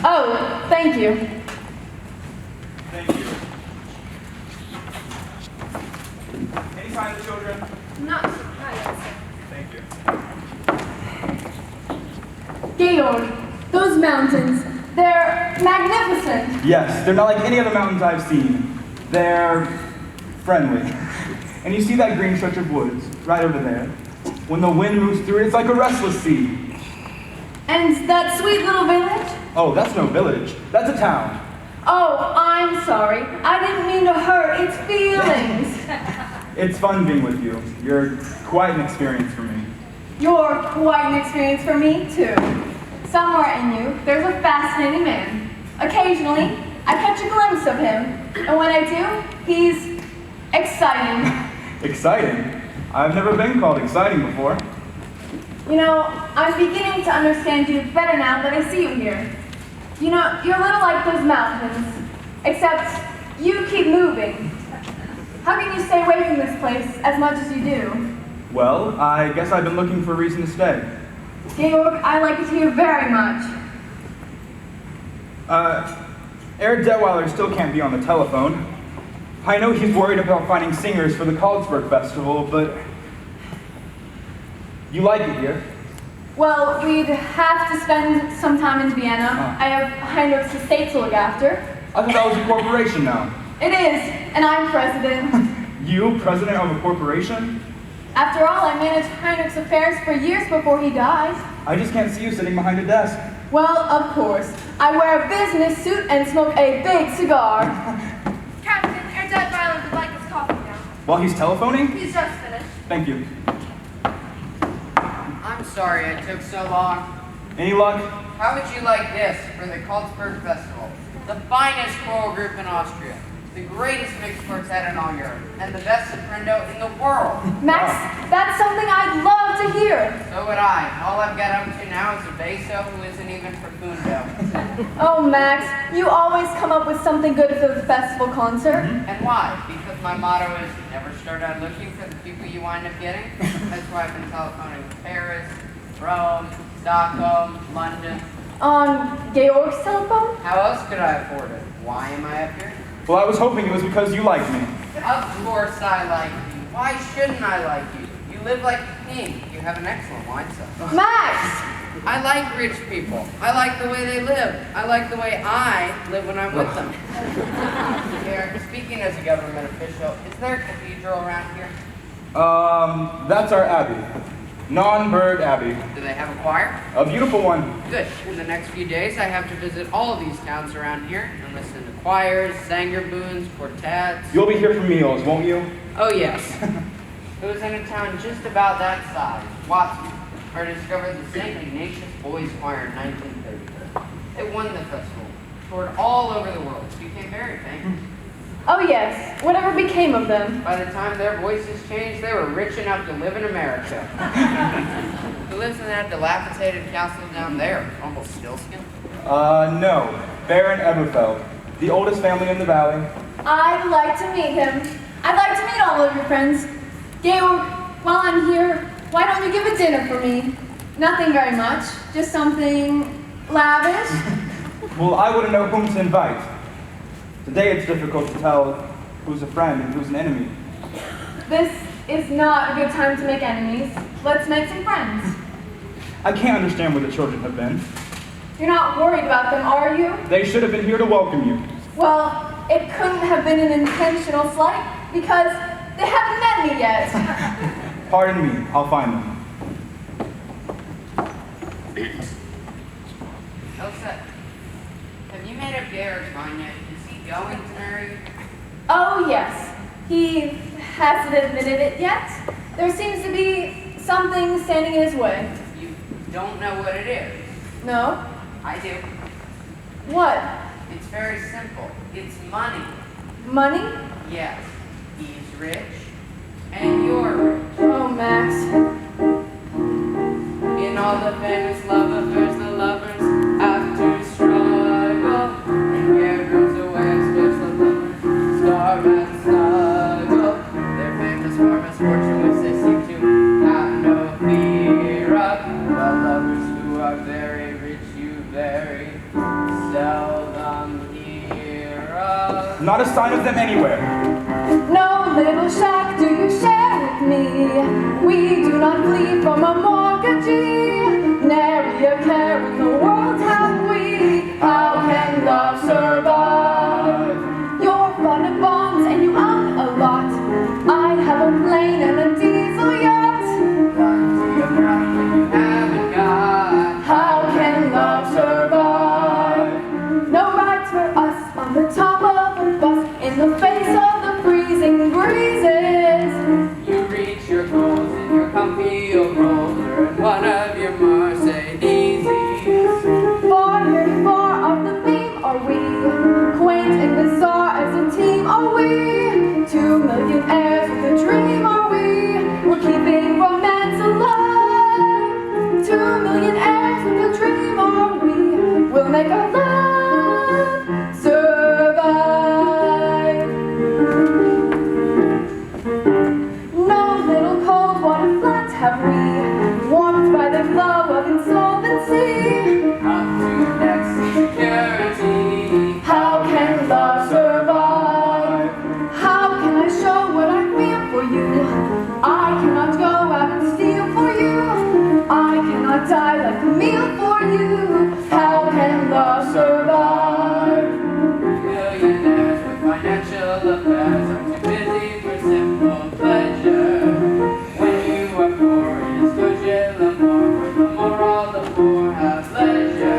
Oh, thank you. Thank you. Any signs of children? Not surprised. Thank you. Georg, those mountains, they're magnificent. Yes, they're not like any other mountains I've seen. They're friendly. And you see that green stretch of woods right over there? When the wind moves through it, it's like a restless sea. And that sweet little village? Oh, that's no village. That's a town. Oh, I'm sorry. I didn't mean to hurt its feelings. It's fun being with you. You're quite an experience for me. You're quite an experience for me, too. Somewhere in you, there's a fascinating man. Occasionally, I catch a glimpse of him. And when I do, he's exciting. Exciting? I've never been called exciting before. You know, I'm beginning to understand you better now that I see you here. You know, you're a little like those mountains, except you keep moving. How can you stay away from this place as much as you do? Well, I guess I've been looking for a reason to stay. Georg, I like it here very much. Eric Detweiler still can't be on the telephone. I know he's worried about finding singers for the Karlsberg Festival, but you like it here? Well, we'd have to spend some time in Vienna. Oh. I have Heinrich's estate to look after. I thought that was a corporation now. It is, and I'm president. You, president of a corporation? After all, I managed Heinrich's affairs for years before he died. I just can't see you sitting behind a desk. Well, of course. I wear a business suit and smoke a big cigar. Captain, Air Detweiler would like his coffee now. While he's telephoning? He's just finished. Thank you. I'm sorry it took so long. Any luck? How would you like this for the Karlsberg Festival? The finest choral group in Austria, the greatest mixed quartet in all Europe, and the best soprano in the world. Max, that's something I'd love to hear. So would I. All I've got up to now is a basso who isn't even Facundo. Oh, Max, you always come up with something good for the festival concert. And why? Because my motto is never start out looking for the people you wind up getting. That's why I've been telephoning to Paris, Rome, Stockholm, London. On Georg's telephone? How else could I afford it? Why am I up here? Well, I was hoping it was because you liked me. Of course I like you. Why shouldn't I like you? You live like a king. You have an excellent wine cellar. Max! I like rich people. I like the way they live. I like the way I live when I'm with them. Here, speaking as a government official, is there a cathedral around here? That's our abbey. Nonberg Abbey. Do they have a choir? A beautiful one. Good. In the next few days, I have to visit all of these towns around here and listen to choirs, Sangerboons, quartets. You'll be here for meals, won't you? Oh, yes. It was in a town just about that size, Watson, where I discovered the St. Ignatius Boys Choir in 1933. They won the festival, toured all over the world, became very famous. Oh yes, whatever became of them. By the time their voices changed, they were rich enough to live in America. Who lives in that dilapidated castle down there? Uncle Stillskin? No. Baron Eberfeld, the oldest family in the valley. I'd like to meet him. I'd like to meet all of your friends. Georg, while I'm here, why don't you give a dinner for me? Nothing very much, just something lavish. Well, I wouldn't know whom to invite. Today it's difficult to tell who's a friend and who's an enemy. This is not a good time to make enemies. Let's make some friends. I can't understand where the children have been. You're not worried about them, are you? They should have been here to welcome you. Well, it couldn't have been an intentional slight because they haven't met me yet. Pardon me, I'll find them. Elsa, have you made up Georg's mind yet? Is he going to marry you? Oh yes, he hasn't admitted it yet. There seems to be something standing in his way. You don't know what it is. No? I do. What? It's very simple. It's money. Money? Yes. He's rich, and you're rich. Oh, Max. In all the famous love affairs, the lovers have to struggle. And Georg goes away and splits the lovers, starve and snuggle. Their famous for misfortune, which they seem to have no fear of. While lovers who are very rich, you very not a sign of them anywhere. No little shack do you share with me. We do not flee from a mortgagee. Nary a care in the world have we. How can love survive? You're fond of bonds and you own a lot. I have a plane and a diesel yacht. Plenty of ground when you haven't got. How can love survive? No rides for us on the top of a bus in the face of the freezing breezes. You reach your goals in your comfy old roller and one of your Mercedes-E's. Far, very far off the beam are we. Quaint and bizarre as a team are we. 2 millionaires with a dream are we. We're keeping romance alive. 2 millionaires with a dream are we. We'll make our love survive. No little cold water flats have we. Warmed by the glow of insolvency. Up to next security. How can love survive? How can I show what I feel for you? I cannot go out and steal for you. I cannot die like a meal for you. How can love survive? Millionaires with financial affairs are too busy for simple pleasure. When you are poor, it is toujours l'amour. For the more, all the poor have leisure.